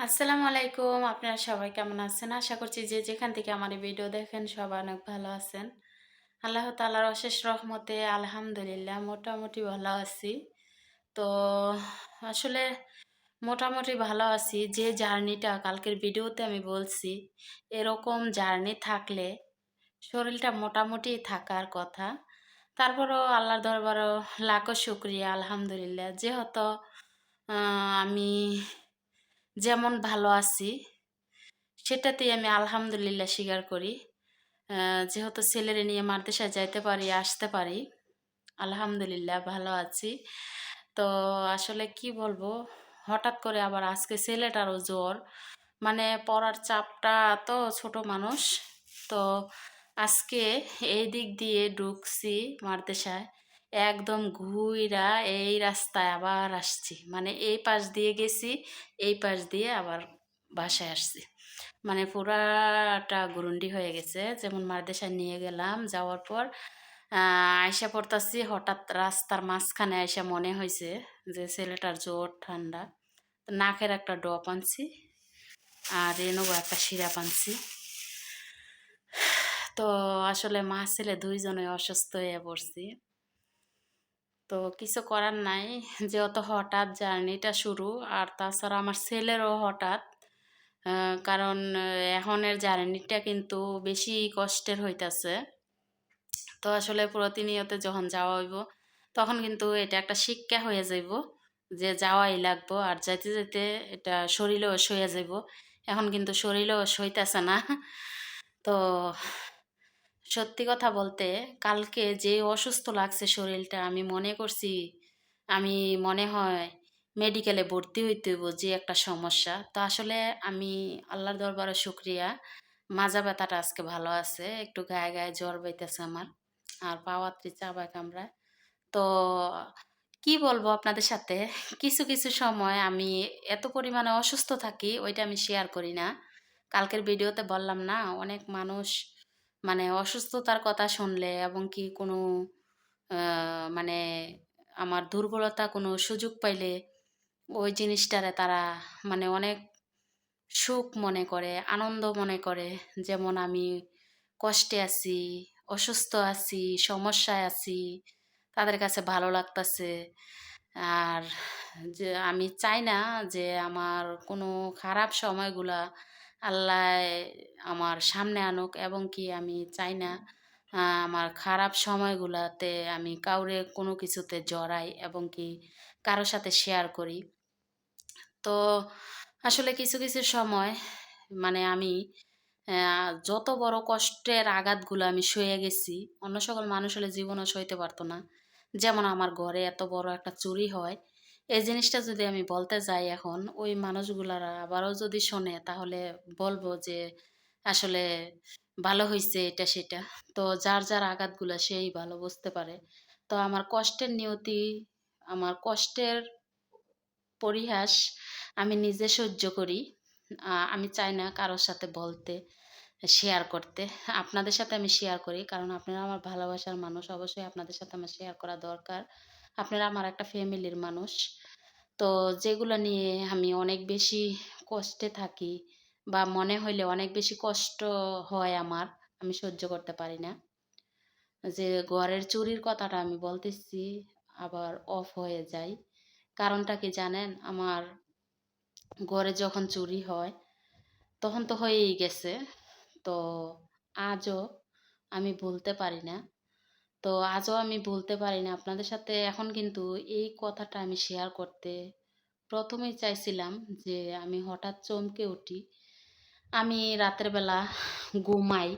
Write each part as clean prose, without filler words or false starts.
আসসালামু আলাইকুম। আপনারা সবাই কেমন আছেন? আশা করছি যে যেখান থেকে আমার এই ভিডিও দেখেন সবাই অনেক ভালো আছেন। আল্লাহ তাআলার অশেষ রহমতে আলহামদুলিল্লাহ মোটামুটি ভালো আছি। তো আসলে মোটামুটি ভালো আছি। যে জার্নিটা কালকের ভিডিওতে আমি বলছি, এরকম জার্নি থাকলে শরীরটা মোটামুটি থাকার কথা। তারপরেও আল্লাহর দরবারেও লাখো শুকরিয়া আলহামদুলিল্লাহ। যেহেতু আমি যেমন ভালো আছি সেটাতেই আমি আলহামদুলিল্লাহ স্বীকার করি। যেহেতু ছেলেরে নিয়ে মাদ্রাসায় যাইতে পারি, আসতে পারি। আলহামদুলিল্লাহ ভালো আছি। তো আসলে কি বলবো? হঠাৎ করে আবার আজকে ছেলেটারও জ্বর। মানে পড়ার চাপটা তো ছোট মানুষ। তো আজকে এই দিক দিয়ে ঢুকছি মাদ্রাসায়। একদম ঘুইরা এই রাস্তায় আবার আসছি। মানে এই পাশ দিয়ে গেছি, এই পাশ দিয়ে আবার বাসায় আসছি। মানে পুরাটা গুরুন্ডি হয়ে গেছে। যেমন মাদ্রাসায় নিয়ে গেলাম, যাওয়ার পর আইসা পড়তাছি, হঠাৎ রাস্তার মাঝখানে আইসা মনে হয়েছে যে ছেলেটার জ্বর ঠান্ডা। তো নাকের একটা ড্রপ আনছি আর রেনোভা একটা সিরাপ আনছি। তো আসলে মা ছেলে দুইজনে অসুস্থ হয়ে পড়ছি। তো কিছু করার নাই, যেহেতু হঠাৎ জার্নিটা শুরু। আর তাছাড়া আমার ছেলেরও হঠাৎ, কারণ এখনের জার্নিটা কিন্তু বেশি কষ্টের হইতাছে। তো আসলে প্রতিনিয়ত যখন যাওয়া হইব তখন কিন্তু এটা একটা শিক্ষা হয়ে যাইব যে যাওয়াই লাগবো। আর যাইতে যাইতে এটা শরীরেও সইয়া যাইব। এখন কিন্তু শরীরেও সইতেছে না। তো সত্যি কথা বলতে কালকে যে অসুস্থ লাগছে শরীরটা, আমি মনে করছি আমি মনে হয় মেডিকেলে ভর্তি হইতে হইব, যে একটা সমস্যা। তো আসলে আমি আল্লাহর দরবারে শুক্রিয়া, মাজা ব্যথাটা আজকে ভালো আছে। একটু গায়ে গায়ে জ্বর বাইতেছে আমার, আর পাওয়াত্রি চাবায় কামড়ায়। তো কি বলবো আপনাদের সাথে, কিছু কিছু সময় আমি এত পরিমাণে অসুস্থ থাকি, ওইটা আমি শেয়ার করি না। কালকের ভিডিওতে বললাম না, অনেক মানুষ মানে অসুস্থতার কথা শুনলে এবং কি কোনো মানে আমার দুর্বলতা কোনো সুযোগ পাইলে ওই জিনিসটারে তারা মানে অনেক সুখ মনে করে, আনন্দ মনে করে। যেমন আমি কষ্টে আছি, অসুস্থ আছি, সমস্যায় আছি, তাদের কাছে ভালো লাগতাছে। আর যে আমি চাই না যে আমার কোনো খারাপ সময়গুলা আল্লাহ আমার সামনে আনুক, এবং কি আমি চাই না আমার খারাপ সময়গুলাতে আমি কাউরে কোনো কিছুতে জড়াই এবং কি কারো সাথে শেয়ার করি। তো আসলে কিছু কিছু সময় মানে আমি যত বড় কষ্টের আঘাতগুলো আমি সয়ে গেছি, অন্য সকল মানুষ হলে জীবনও সইতে পারতো না। যেমন আমার ঘরে এত বড় একটা চুরি হয়, এই জিনিসটা যদি আমি বলতে যাই এখন, ওই মানুষগুলারা আবারও যদি শোনে তাহলে বলবো যে আসলে ভালো হইছে এটা সেটা। তো যার যার আঘাতগুলা সেই ভালো বুঝতে পারে। তো আমার কষ্টের নিয়তি, আমার কষ্টের পরিহাস আমি নিজে সহ্য করি। আমি চাই না কারো সাথে বলতে, শেয়ার করতে। আপনাদের সাথে আমি শেয়ার করি, কারণ আপনারা আমার ভালোবাসার মানুষ। অবশ্যই আপনাদের সাথে আমার শেয়ার করা দরকার। আপনারা আমার একটা ফ্যামিলির মানুষ। তো যেগুলো নিয়ে আমি অনেক বেশি কষ্টে থাকি বা মনে হইলে অনেক বেশি কষ্ট হয় আমার, আমি সহ্য করতে পারি না। যে ঘরের চুরির কথাটা আমি বলতেছি, আবার অফ হয়ে যায়। কারণটা কি জানেন? আমার ঘরে যখন চুরি হয় তখন তো হয়েই গেছে। তো আজও আমি ভুলতে পারি না। তো আজও আমি ভুলতে পারি না। আপনাদের সাথে এখন কিন্তু এই কথাটা আমি শেয়ার করতে প্রথমেই চাইছিলাম যে আমি হঠাৎ চমকে উঠি। আমি রাতের বেলা ঘুমাই।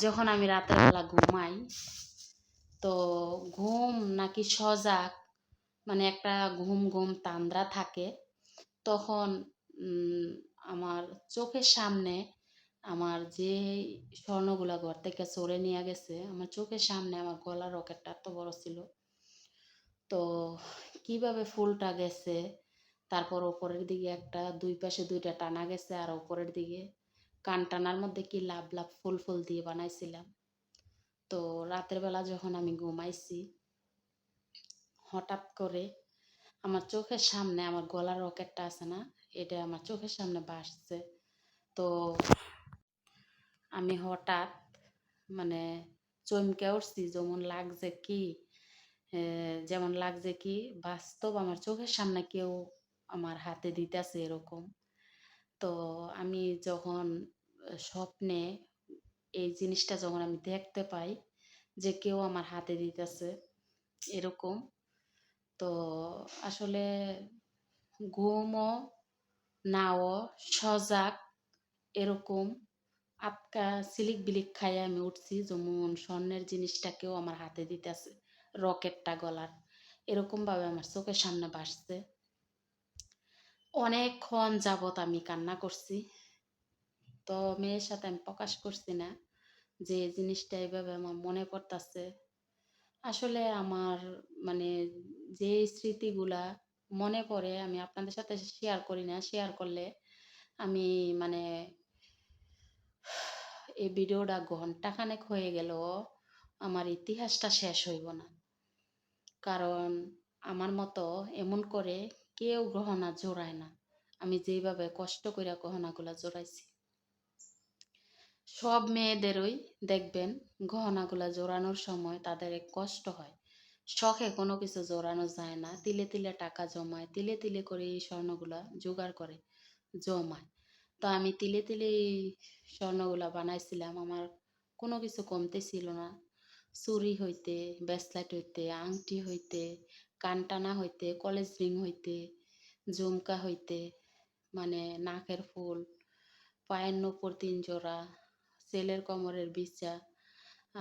যখন আমি রাতের বেলা ঘুমাই, তো ঘুম নাকি সজাগ, মানে একটা ঘুম ঘুম তান্দ্রা থাকে। তখন উম আমার চোখের সামনে আমার যে স্বর্ণগুলা ঘর থেকে চোরে নিয়ে গেছে, আমার চোখের সামনে আমার গলার রকেটটা এত বড় ছিল। তো কিভাবে ফুলটা গেছে, তারপর ওপরের দিকে একটা, দুই পাশে দুইটা টানা গেছে, আর ওপরের দিকে কান টানার মধ্যে কি লাভ লাভ ফুল ফুল দিয়ে বানাইছিলাম। তো রাতের বেলা যখন আমি ঘুমাইছি, হঠাৎ করে আমার চোখের সামনে আমার গলার রকেটটা আছে না, এটা আমার চোখের সামনে ভাসছে। তো আমি হঠাৎ মানে চমকে উঠছি, যেমন লাগছে কি বাস্তব আমার চোখের সামনে কেউ আমার হাতে দিতেছে এরকম। তো আমি যখন স্বপ্নে এই জিনিসটা যখন আমি দেখতে পাই যে কেউ আমার হাতে দিতেছে এরকম, তো আসলে ঘুমও নাও সজাগ এরকম আটকা সিলিক বিলিক খাইয়ে আমি উঠছি, যেমন স্বর্ণের জিনিসটাকেও আমার হাতে দিতেছে, রকেটটা গলার এরকম ভাবে আমার চোখের সামনে ভাসছে। অনেকক্ষণ যাবত আমি কান্না করছি। তো মেয়ের সাথে আমি প্রকাশ করছি না যে এই জিনিসটা এইভাবে আমার মনে পড়তাছে। আসলে আমার মানে যে স্মৃতিগুলা মনে পড়ে আমি আপনাদের সাথে শেয়ার করি না, শেয়ার করলে আমি মানে এই ভিডিওটা ঘন্টাখানেক হয়ে গেল, আমার ইতিহাসটা শেষ হইব না। কারণ আমার মতো এমন করে কেউ গহনা জোড়ায় না, আমি যেইভাবে কষ্ট করে গহনাগুলা জোড়াইছি। সব মেয়েদেরই দেখবেন গহনাগুলা জোড়ানোর সময় তাদের এক কষ্ট হয়। শখে কোনো কিছু জোড়ানো যায় না, তিলে তিলে টাকা জমায়, তিলে তিলে করে এই স্বর্ণগুলা জোগাড় করে জমায়। তো আমি তিলে তিলে এই স্বর্ণগুলা বানাইছিলাম, আমার কোনো কিছু কমতে ছিল না। চুড়ি হইতে, ব্রেসলেট হইতে, আংটি হইতে, কানটানা হইতে, কলেজ রিং হইতে, ঝুমকা হইতে, মানে নাকের ফুল, পায়ের নূপুর ৩ জোড়া, ছেলের কোমরের বিচা।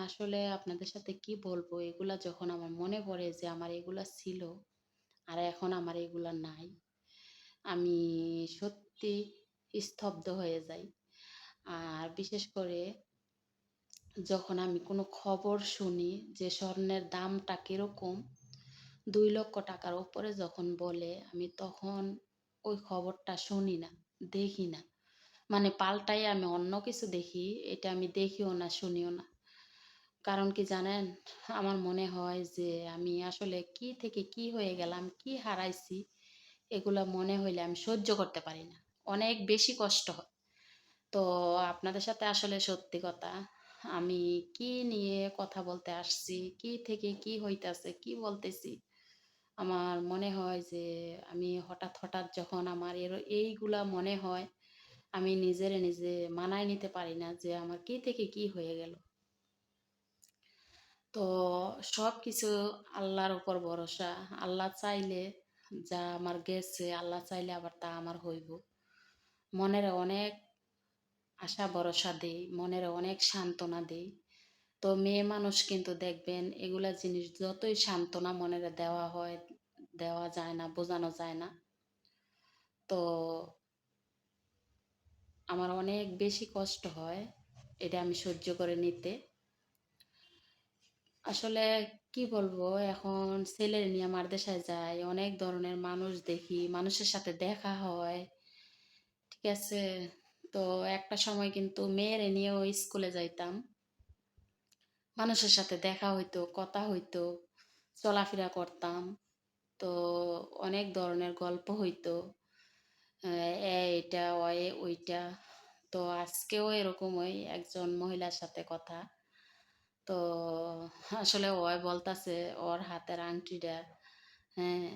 আসলে আপনাদের সাথে কি বলবো, এগুলা যখন আমার মনে পড়ে যে আমার এগুলা ছিল আর এখন আমার এগুলা নাই, আমি সত্যি স্তব্ধ হয়ে যাই। আর বিশেষ করে যখন আমি কোনো খবর শুনি যে স্বর্ণের দামটা কিরকম, 2 লক্ষ টাকার উপরে যখন বলে, আমি তখন ওই খবরটা শুনি না, দেখি না। মানে পাল্টাই আমি অন্য কিছু দেখি, এটা আমি দেখিও না, শুনিও না। কারণ কি জানেন? আমার মনে হয় যে আমি আসলে কি থেকে কি হয়ে গেলাম, কি হারাইছি, এগুলা মনে হইলে আমি সহ্য করতে পারি না। অনেক বেশি কষ্ট হয়। তো আপনাদের সাথে আসলে সত্যি কথা, আমি কি নিয়ে কথা বলতে আসছি, কি থেকে কি হইতাছে, কি বলতেছি, আমার মনে হয় যে আমি হঠাৎ হঠাৎ যখন আমার এইগুলা মনে হয়, আমি নিজে মানায় নিতে পারি না যে আমার কি থেকে কি হয়ে গেল। তো সব কিছু আল্লাহর উপর ভরসা। আল্লাহ চাইলে যা আমার গেছে, আল্লাহ চাইলে আবার তা আমার হইব। মনের অনেক আশা ভরসা দেই, মনের অনেক সান্ত্বনা দেই। তো মেয়ে মানুষ কিন্তু দেখবেন এগুলা জিনিস যতই সান্ত্বনা মনের দেওয়া হয়, দেওয়া যায় না, বোঝানো যায় না। তো আমার অনেক বেশি কষ্ট হয় এটা আমি সহ্য করে নিতে। আসলে কি বলবো, এখন ছেলের নিয়ে মারদেশায় যাই, অনেক ধরনের মানুষ দেখি, মানুষের সাথে দেখা হয়, ঠিক আছে। তো একটা সময় কিন্তু মেয়ের নিয়েও স্কুলে যাইতাম, মানুষের সাথে দেখা হইতো, কথা হইতো, চলাফেরা করতাম। তো অনেক ধরনের গল্প হইতো, এইটা ওয়ে ওইটা। তো আজকেও এরকম ওই একজন মহিলার সাথে কথা। তো আসলে ওই বলতাছে ওর হাতের আংটিটা, হ্যাঁ,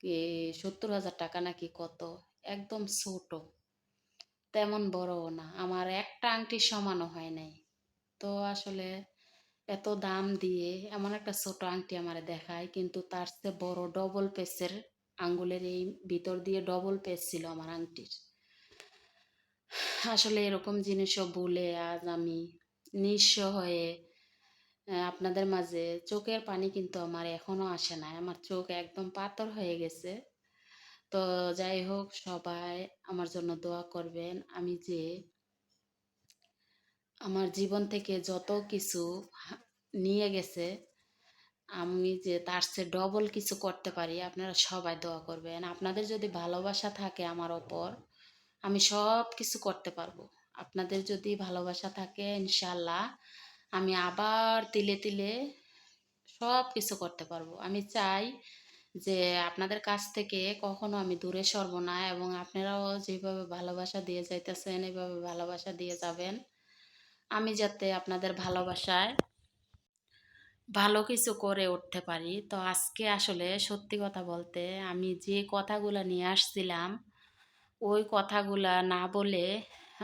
কি 70,000 টাকা নাকি কত, একদম ছোট, তেমন বড়ও না, আমার একটা আংটির সমানও হয় নাই। তো আসলে এত দাম দিয়ে এমন একটা ছোট আংটি আমারে দেখায়, কিন্তু তার চেয়ে বড় ডবল পেসের, আঙ্গুলের এই ভিতর দিয়ে ডবল পেস ছিল আমার আংটির। আসলে এরকম জিনিসও বলে আজ আমি নিঃস্ব হয়ে আপনাদের মাঝে, চোখের পানি কিন্তু আমার এখনো আসে নাই, আমার চোখ একদম পাথর হয়ে গেছে। তো যাই হোক, সবাই আমার জন্য দোয়া করবেন। আমি যে আমার জীবন থেকে যত কিছু নিয়ে গেছে, আমি যে তার চেয়ে ডবল কিছু করতে পারি, আপনারা সবাই দোয়া করবেন। আপনাদের যদি ভালোবাসা থাকে আমার ওপর, আমি সব কিছু করতে পারবো। আপনাদের যদি ভালোবাসা থাকে, ইনশাল্লাহ আমি আবার তিলে তিলে সব কিছু করতে পারবো। আমি চাই যে আপনাদের কাছ থেকে কখনো আমি দূরে সরব না, এবং আপনারাও যেভাবে ভালোবাসা দিয়ে যাইতেছেন এভাবে ভালোবাসা দিয়ে যাবেন। আমি যাতে আপনাদের ভালোবাসায় ভালো কিছু করে উঠতে পারি। তো আজকে আসলে সত্যি কথা বলতে আমি যে কথাগুলা নিয়ে আসছিলাম, ওই কথাগুলা না বলে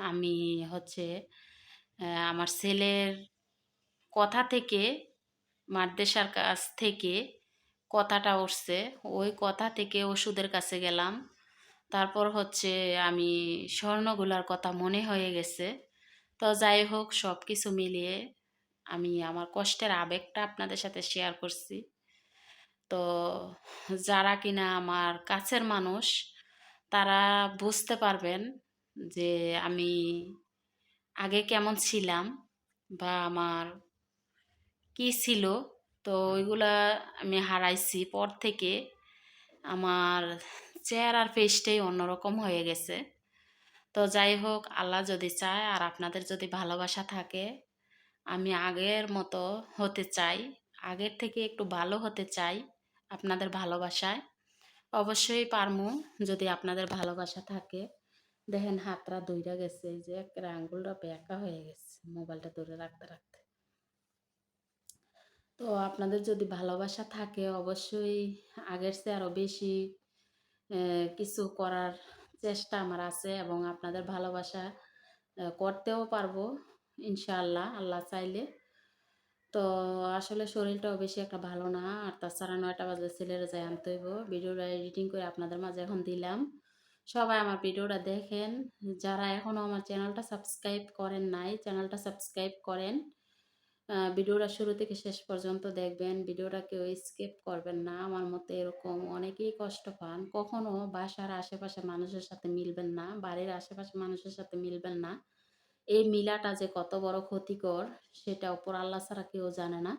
আমি হচ্ছে আমার ছেলের কথা থেকে, মাদ্রাসার কাছ থেকে কথাটা উঠছে, ওই কথা থেকে ওষুধের কাছে গেলাম। তারপর হচ্ছে আমি স্বর্ণগুলার কথা মনে হয়ে গেছে। তো যাই হোক, সব কিছু মিলিয়ে আমি আমার কষ্টের আবেগটা আপনাদের সাথে শেয়ার করছি। তো যারা কিনা আমার কাছের মানুষ, তারা বুঝতে পারবেন যে আমি আগে কেমন ছিলাম বা আমার কি ছিল। তো ওইগুলা আমি হারাইছি পর থেকে আমার চেহারার ফেসটাই অন্যরকম হয়ে গেছে। তো যাই হোক, আল্লাহ যদি চায় আর আপনাদের যদি ভালোবাসা থাকে, আমি আগের মতো হতে চাই, আগের থেকে একটু ভালো হতে চাই আপনাদের ভালোবাসায়। অবশ্যই পারমু, যদি আপনাদের ভালোবাসা থাকে। দেখেন হাতটা ধইরা গেছে, এই যে একটা আঙ্গুলটা ব্যাকা হয়ে গেছে মোবাইলটা ধরে রাখতে রাখতে। তো আপনাদের যদি ভালোবাসা থাকে অবশ্যই আগের চেয়ে আরও বেশি কিছু করার চেষ্টা আমার আছে, এবং আপনাদের ভালোবাসা করতেও পারবো ইনশাআল্লাহ, আল্লাহ চাইলে। তো আসলে শরীরটাও বেশি একটা ভালো না, আর তাছাড়া 9টা বাজে ছেলেরা যায় আনতে হইব। ভিডিওটা এডিটিং করে আপনাদের মাঝে এখন দিলাম। সবাই আমার ভিডিওটা দেখেন। যারা এখনও আমার চ্যানেলটা সাবস্ক্রাইব করেন নাই, চ্যানেলটা সাবস্ক্রাইব করেন। ভিডিওটা শুরু থেকে শেষ পর্যন্ত দেখবেন, ভিডিওটা কেউ স্কিপ করবেন না। আমার মতো এরকম অনেকেই কষ্ট পান, কখনো বাসার আশেপাশে মানুষের সাথে মিলবেন না, বাড়ির আশেপাশে মানুষের সাথে মিলবেন না। এই মিলাটা যে কত বড় ক্ষতিকর সেটা উপর আল্লাহ ছাড়া কেউ জানে না।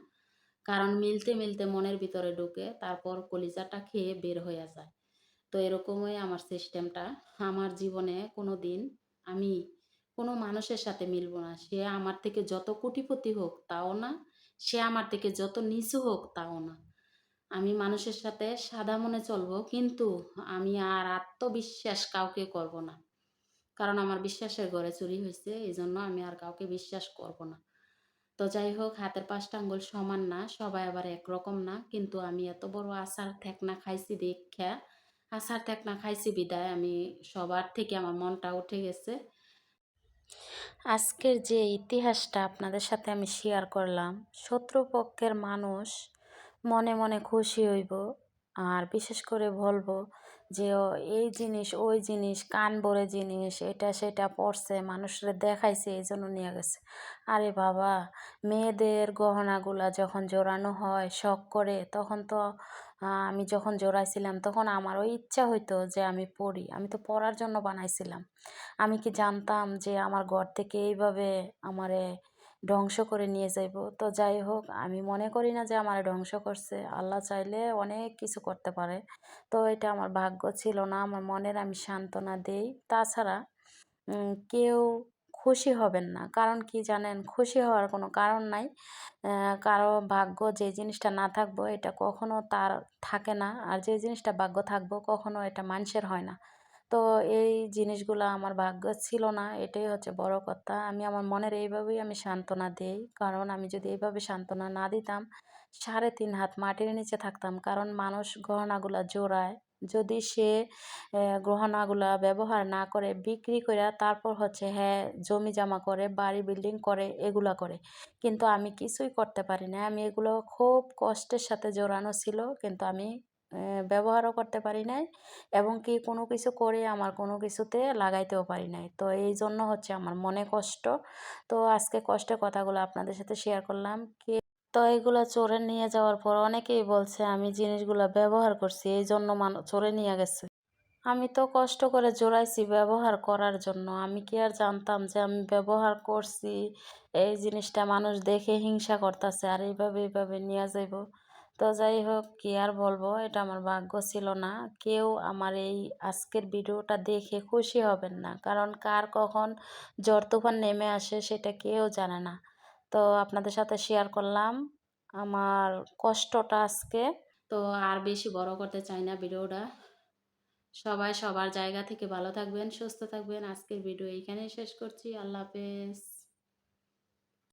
কারণ মিলতে মিলতে মনের ভিতরে ঢুকে, তারপর কলিজাটা খেয়ে বের হয়ে যায়। তো এরকমই আমার সিস্টেমটা। আমার জীবনে কোনো দিন আমি কোনো মানুষের সাথে মিলবো না। সে আমার থেকে যত কোটিপতি হোক তাও না, সে আমার থেকে যত নিচু হোক তাও না। আমি মানুষের সাথে সাদা মনে চলবো, কিন্তু আমি আর আত্মবিশ্বাস কাউকে করব না। কারণ আমার বিশ্বাসের ঘরে চুরি হয়েছে, এই জন্য আমি আর কাউকে বিশ্বাস করব না। তো যাই হোক, হাতের 5টা আঙ্গুল সমান না, সবাই আবার একরকম না। কিন্তু আমি এত বড় আচার ঠেকনা খাইছি দেখা, আচার ঠেকনা খাইছি বিদায় আমি সবার থেকে আমার মনটা উঠে গেছে। আজকের যে ইতিহাসটা আপনাদের সাথে আমি শেয়ার করলাম, শত্রুপক্ষের মানুষ মনে মনে খুশি হইব, আর বিশেষ করে বলবো যে এই জিনিস ওই জিনিস কান ভরে জিনিস এটা সেটা পড়ছে, মানুষরা দেখাইছে এই জন্য নিয়ে গেছে। আরে বাবা, মেয়েদের গহনাগুলা যখন জোড়ানো হয় শখ করে, তখন তো আমি যখন জোড়াইছিলাম তখন আমারও ইচ্ছা হইতো যে আমি পড়ি। আমি তো পড়ার জন্য বানাইছিলাম। আমি কি জানতাম যে আমার ঘর থেকে এইভাবে আমারে ধ্বংস করে নিয়ে যাইব। তো যাই হোক, আমি মনে করি না যে আমারে ধ্বংস করছে। আল্লাহ চাইলে অনেক কিছু করতে পারে। তো এটা আমার ভাগ্য ছিল না, আমার মনের আমি সান্ত্বনা দেই। তাছাড়া কেউ খুশি হবেন না। কারণ কি জানেন? খুশি হওয়ার কোনো কারণ নাই। কারো ভাগ্য যে জিনিসটা না থাকবো এটা কখনো তার থাকে না। আর যে জিনিসটা ভাগ্য থাকবো কখনো এটা মানুষের হয় না। তো এই জিনিসগুলা আমার ভাগ্য ছিল না, এটাই হচ্ছে বড় কথা। আমি আমার মনের এইভাবেই আমি সান্ত্বনা দেই। কারণ আমি যদি এইভাবে সান্ত্বনা না দিতাম, 3.5 হাত মাটির নিচে থাকতাম। কারণ মানুষ গহনাগুলা জোড়ায়, যদি সে গহনাগুলা ব্যবহার না করে বিক্রি কইরা তারপর হচ্ছে হ্যাঁ জমি জমা করে, বাড়ি বিল্ডিং করে, এগুলা করে। কিন্তু আমি কিছুই করতে পারি না। আমি এগুলো খুব কষ্টের সাথে জোড়ানো ছিল, কিন্তু আমি ব্যবহারও করতে পারি নাই, এবং কি কোনো কিছু করে আমার কোনো কিছুতে লাগাইতেও পারি নাই। তো এই জন্য হচ্ছে আমার মনে কষ্ট। তো আজকে কষ্টের কথাগুলো আপনাদের সাথে শেয়ার করলাম। তো এগুলা চোরে নিয়ে যাওয়ার পর অনেকেই বলছে আমি জিনিসগুলা ব্যবহার করছি এই জন্য চোরে নিয়ে গেছে। আমি তো কষ্ট করে জোড়াইছি ব্যবহার করার জন্য। আমি কি আর জানতাম যে আমি ব্যবহার করছি, এই জিনিসটা মানুষ দেখে হিংসা করতেছে আর এইভাবে এইভাবে নিয়ে যাইব। তো যাই হোক, কি আর বলবো, এটা আমার ভাগ্য ছিল না। কেউ আমার এই আজকের ভিডিওটা দেখে খুশি হবেন না, কারণ কার কখন ঝড় তুফান নেমে আসে সেটা কেউ জানে না। তো আপনাদের সাথে শেয়ার করলাম আমার কষ্টটা আজকে। তো আর বেশি বড় করতে চাই না ভিডিওটা। সবাই সবার জায়গা থেকে ভালো থাকবেন, সুস্থ থাকবেন। আজকের ভিডিও এইখানেই শেষ করছি। আল্লাহ হাফেজ।